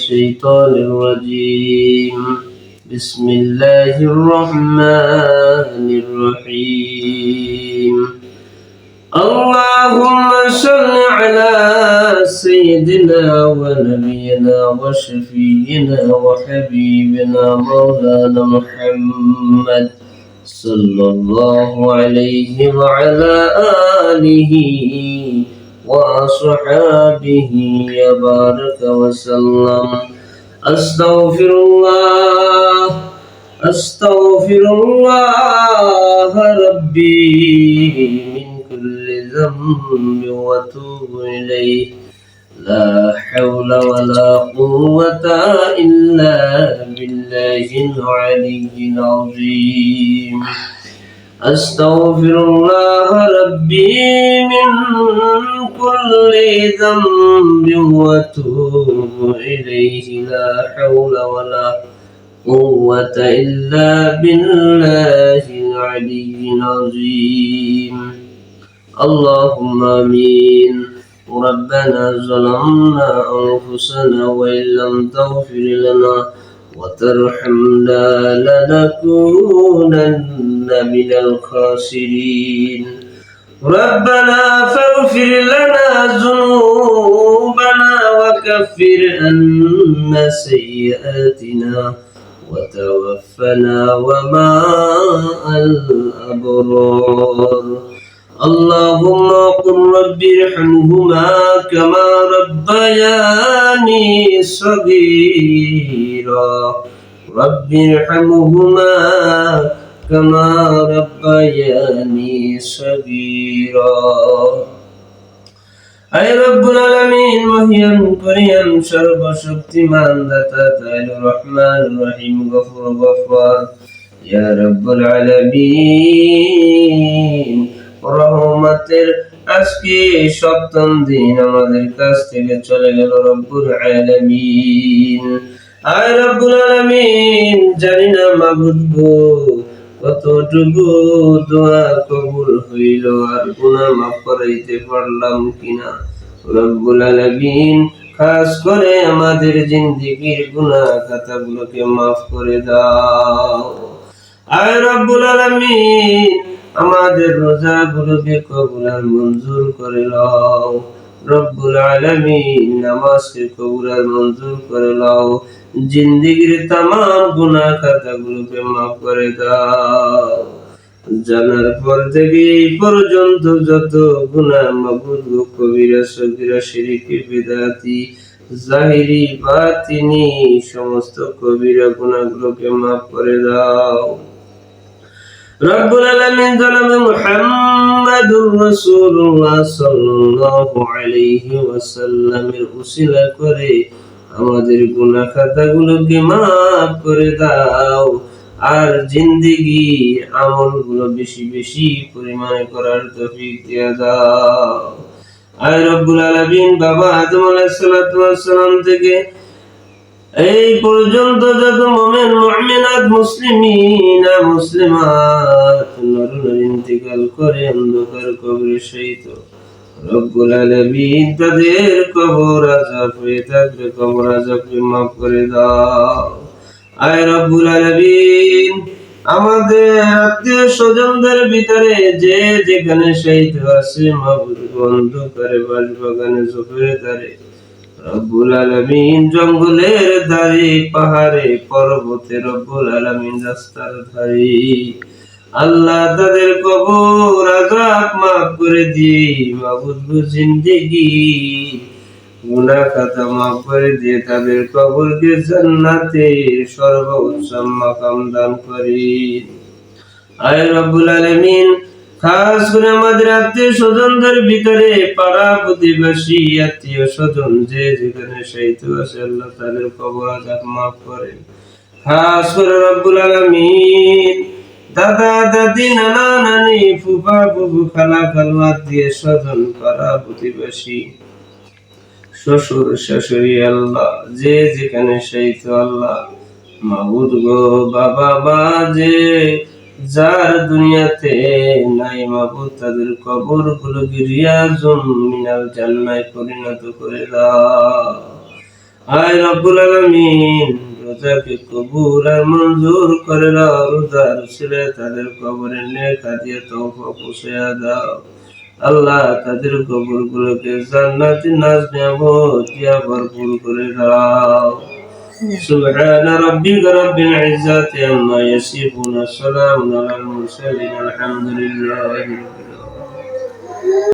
الشيطان الرجيم. بسم الله الرحمن الرحيم. اللهم صل على سيدنا ونبينا وشفينا وحبيبنا مولانا محمد صلى الله عليه وعلى آله وصحابه وبارك وسلم. أستغفر الله ربي من كل ذنب وأتوب إليه. لا حول ولا قوة إلا بالله العلي العظيم. أستغفر الله ربي من كل ذنب وأتوب إليه. لا حول ولا قوة إلا بالله العلي العظيم. اللهم آمين. ربنا ظلمنا أنفسنا وإن لم تغفر لنا وترحمنا لنكونن من الخاسرين. ربنا فاغفر لنا ذنوبنا وكفر عنا سيئاتنا وتوفنا ومع الأبرار. اللهم قل رب ارحمهما كما ربياني صغيرا. رب ارحمهما كما ربياني صغيرا. আয় রব্বুল আলামিন মহিয়ান করিয়ান সর্বশক্তিমান দাতা দয়ালু রহমান রহিম গফুর গফফার। ইয়া রব্বুল আলামিন রহমতের আজকে সপ্তম দিন আমাদের কাছ থেকে চলে গেল রব্বুল আলামিন। আয় রব্বুল আলামিন জানি না মাবুদ গো কতটুকু দোয়া কবুল হইল আর গুনাহ মাফ করাইতে পারলাম কিনা। রব্বুল আলামিন খাস করে আমাদের জিন্দেগীর গুনাহ খাতাগুলোকে মাফ করে দাও। আয় রব্বুল আলামিন আমাদের রোজাগুলোকে কবুল আর মঞ্জুর করে নাও। রব্বুল আলামিন নামাজকে কবুল আর মঞ্জুর করে নাও। জিন্দেগীর तमाम গুনাহ খাতাগুলোকে মাফ করে দাও। জানার পর থেকে এই পর্যন্ত যত গুনাহ মাবুদ কবিরা সগীরা শিরকি বিদআতি জাহিরি বাতিনি সমস্ত কবিরা গুনাহগুলোকে মাফ করে দাও। রব্বুল আলামিন জনাব মুহাম্মাদুর রাসূলুল্লাহ সাল্লাল্লাহু আলাইহি ওয়াসাল্লামের উসিলা করে আমাদের গুনাহ খাতাগুলোকে maaf করে দাও আর জিন্দেগি আমলগুলো বেশি বেশি পরিমাণে করার তৌফিক দিয়ে দাও। আয় রব্বুল আলামিন বাবা আদম আলাইহিস সালাতু ওয়াস সালাম থেকে এই পর্যন্ত যত মুমিন মুমিনাত মুসলিমিন মুসলিমাত নর-নারী ইন্তেকাল করে অন্ধকার কবরে শহীদ, রব্বুল আলামিন তাদের কবর আযাব হয়ে থাকলে কবর আযাবকে maaf করে দাও। আয় রব্বুল আলামিন আমাদের আত্মীয় স্বজনদের ভিতরে যে যেখানে শহীদ আছে মাবুদ অন্ধকারে বাসবাগানে ঝোপে তারে রব্বুল আলামিন জঙ্গলের ধারে পাহাড়ে পর্বতে রব্বুল আলামিন রাস্তার ধারে আল্লাহ তাদের কবর আযাব maaf করে দিয়ে মাবুদ জিন্দেগি গুনাহ খাতা maaf করে দিয়ে তাদের কবরকে জান্নাতের সর্বোচ্চ মাকাম দান করেন। আয় রব্বুল আলামিন খাস করে আমাদের আত্মীয় স্বজনদের ভিতরে পাড়া প্রতিবেশী আত্মীয় স্বজন যে যেখানে শহীদ আছে আল্লাহ তাদের কবর আযাব maaf করেন। খাস করে রব্বুল আলামিন দাদা দাদি নানা নানি ফুফা ফুফু খালা খালু আত্মীয় স্বজন পাড়া প্রতিবেশী শ্বশুর শাশুড়ি আল্লাহ যে যেখানে শহীদ আল্লাহ মাবুদ গো বাবা মা যে যার দুনিয়াতে নাই মাবুদ তাদের কবরগুলোকে রিয়াজুম মিনাল জান্নাতে পরিণত করে দাও। আয় রব্বুল আলামিন রোজাকে কবুল আর মঞ্জুর করে দাও, রোজার ছেলে তাদের কবরে নেক হাদিয়া তওফা পৌঁছায়া দাও। আল্লাহ তাদের কবর গুলোকে জান্নাতি নাজ নিয়ামত দিয়া ভরপুর করে দাও। سبحان ربك رب العزة عما يصفون، السلام على المرسلين، الحمد لله رب العالمين.